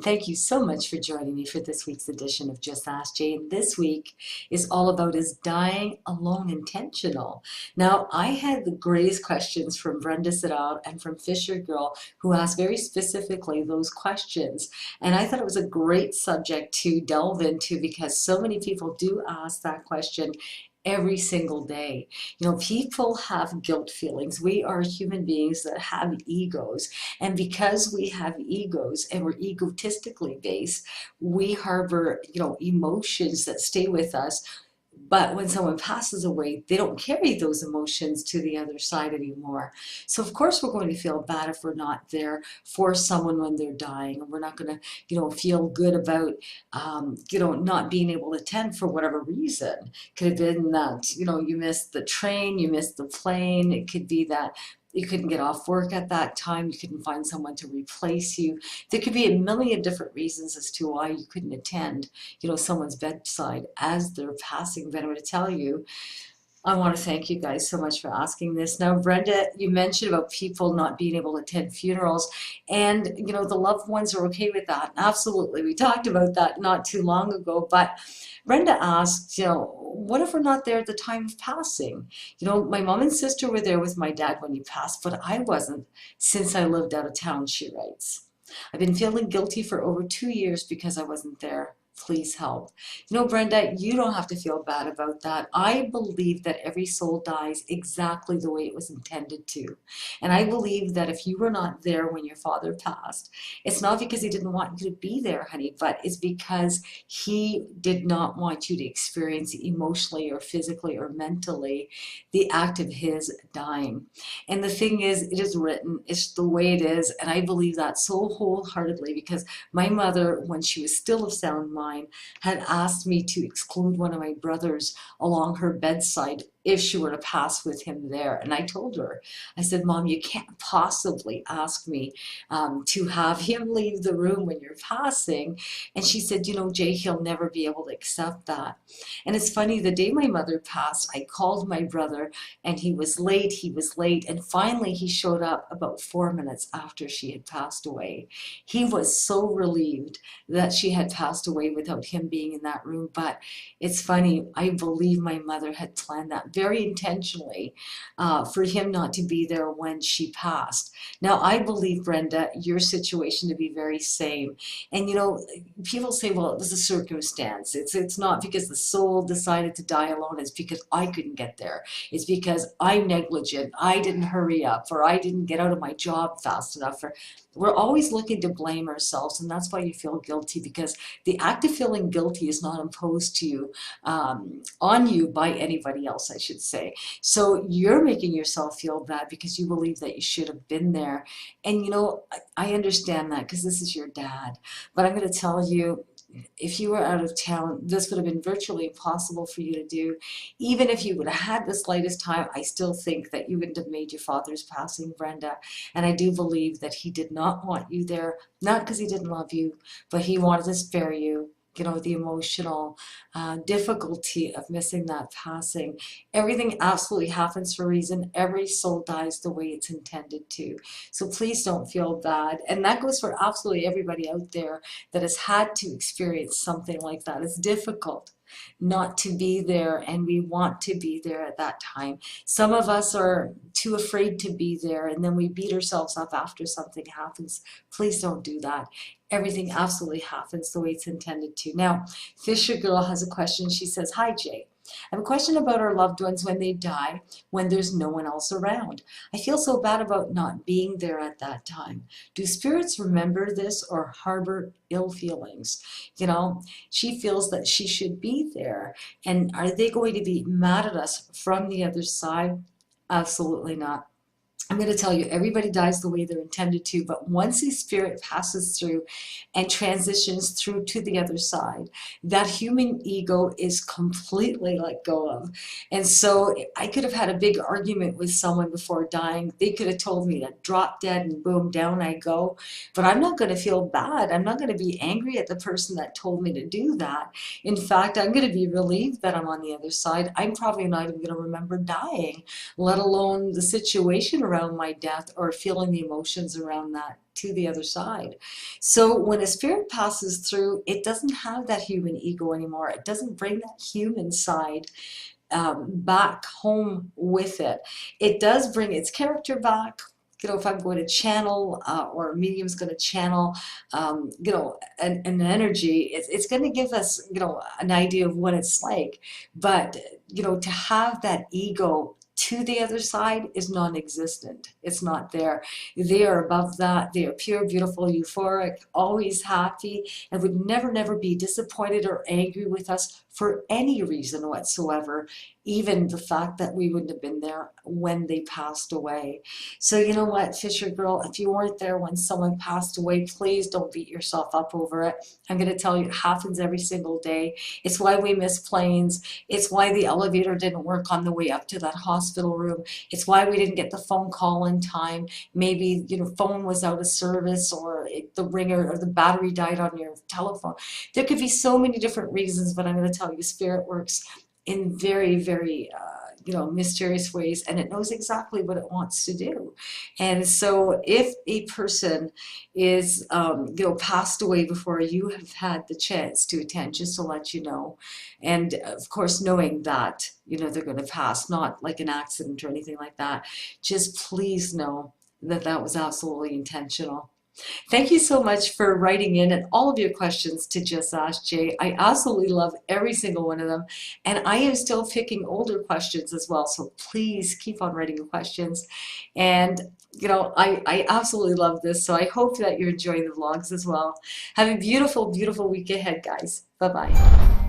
and thank you so much for joining me for this week's edition of Just Ask Jay. And this week is all about is dying alone intentional? Now, I had the greatest questions from Brenda Sirard and from Fishergirl, who asked very specifically those questions. And I thought it was a great subject to delve into because so many people do ask that question every single day. You know, people have guilt feelings. We are human beings that have egos. And because we have egos and we're egotistically based, we harbor, emotions that stay with us. But when someone passes away, they don't carry those emotions to the other side anymore. So of course we're going to feel bad if we're not there for someone when they're dying. And we're not going to, feel good about, not being able to attend for whatever reason. Could have been that, you missed the train, you missed the plane. It could be that you couldn't get off work at that time. You couldn't find someone to replace you. There could be a million different reasons as to why you couldn't attend, someone's bedside as they're passing. But I'm going to tell you, I want to thank you guys so much for asking this. Now, Brenda, you mentioned about people not being able to attend funerals, and the loved ones are okay with that. Absolutely, we talked about that not too long ago. But Brenda asked, what if we're not there at the time of passing? My mom and sister were there with my dad when he passed, but I wasn't since I lived out of town, she writes. I've been feeling guilty for over 2 years because I wasn't there. Please help. Brenda, you don't have to feel bad about that. I believe that every soul dies exactly the way it was intended to. And I believe that if you were not there when your father passed, it's not because he didn't want you to be there, honey, but it's because he did not want you to experience emotionally or physically or mentally the act of his dying. And the thing is, it is written, it's the way it is. And I believe that so wholeheartedly because my mother, when she was still of sound mind, had asked me to exclude one of my brothers along her bedside if she were to pass with him there. And I told her, I said, Mom, you can't possibly ask me to have him leave the room when you're passing. And she said, Jay, he'll never be able to accept that. And it's funny, the day my mother passed, I called my brother and he was late. And finally he showed up about 4 minutes after she had passed away. He was so relieved that she had passed away without him being in that room. But it's funny, I believe my mother had planned that very intentionally for him not to be there when she passed. Now, I believe, Brenda, your situation to be very same. And, people say, well, it was a circumstance. It's not because the soul decided to die alone. It's because I couldn't get there. It's because I'm negligent. I didn't hurry up, or I didn't get out of my job fast enough. Or we're always looking to blame ourselves, and that's why you feel guilty, because the act of feeling guilty is not imposed to you, on you by anybody else, I should say. So you're making yourself feel bad because you believe that you should have been there. And I understand that because this is your dad. But I'm going to tell you, if you were out of town, this would have been virtually impossible for you to do. Even if you would have had the slightest time, I still think that you wouldn't have made your father's passing, Brenda. And I do believe that he did not want you there, not because he didn't love you, but he wanted to spare you. The emotional difficulty of missing that passing. Everything absolutely happens for a reason. Every soul dies the way it's intended to. So please don't feel bad. And that goes for absolutely everybody out there that has had to experience something like that. It's difficult not to be there, and we want to be there at that time. Some of us are too afraid to be there, and then we beat ourselves up after something happens. Please don't do that. Everything absolutely happens the way it's intended to. Now, Fisher Girl has a question. She says, hi, Jay. I have a question about our loved ones when they die, when there's no one else around. I feel so bad about not being there at that time. Do spirits remember this or harbor ill feelings? She feels that she should be there. And are they going to be mad at us from the other side? Absolutely not. I'm going to tell you, everybody dies the way they're intended to, but once the spirit passes through and transitions through to the other side, that human ego is completely let go of. And so I could have had a big argument with someone before dying. They could have told me to drop dead and boom, down I go. But I'm not going to feel bad. I'm not going to be angry at the person that told me to do that. In fact, I'm going to be relieved that I'm on the other side. I'm probably not even going to remember dying, let alone the situation around around my death or feeling the emotions around that to the other side. So when a spirit passes through, it doesn't have that human ego anymore. It doesn't bring that human side back home with it. It does bring its character back. You know, if I'm going to channel or a medium's going to channel, you know, an energy, it's going to give us, you know, an idea of what it's like. But, you know, to have that ego to the other side is non-existent. It's not there. They are above that. They are pure, beautiful, euphoric, always happy, and would never, never be disappointed or angry with us for any reason whatsoever, even the fact that we wouldn't have been there when they passed away. So you know what, Fisher Girl, if you weren't there when someone passed away, please don't beat yourself up over it. I'm going to tell you, it happens every single day. It's why we miss planes. It's why the elevator didn't work on the way up to that hospital room. It's why we didn't get the phone call in time. Maybe, you know, phone was out of service, or the ringer or the battery died on your telephone. There could be so many different reasons, but I'm going to tell you, spirit works in very, very, you know, mysterious ways, and it knows exactly what it wants to do. And so if a person is, you know, passed away before you have had the chance to attend, just to let you know, and of course knowing that, you know, they're going to pass, not like an accident or anything like that, just please know that that was absolutely intentional. Thank you so much for writing in and all of your questions to Just Ask Jay. I absolutely love every single one of them. And I am still picking older questions as well. So please keep on writing your questions. And, you know, I absolutely love this. So I hope that you're enjoying the vlogs as well. Have a beautiful, beautiful week ahead, guys. Bye-bye.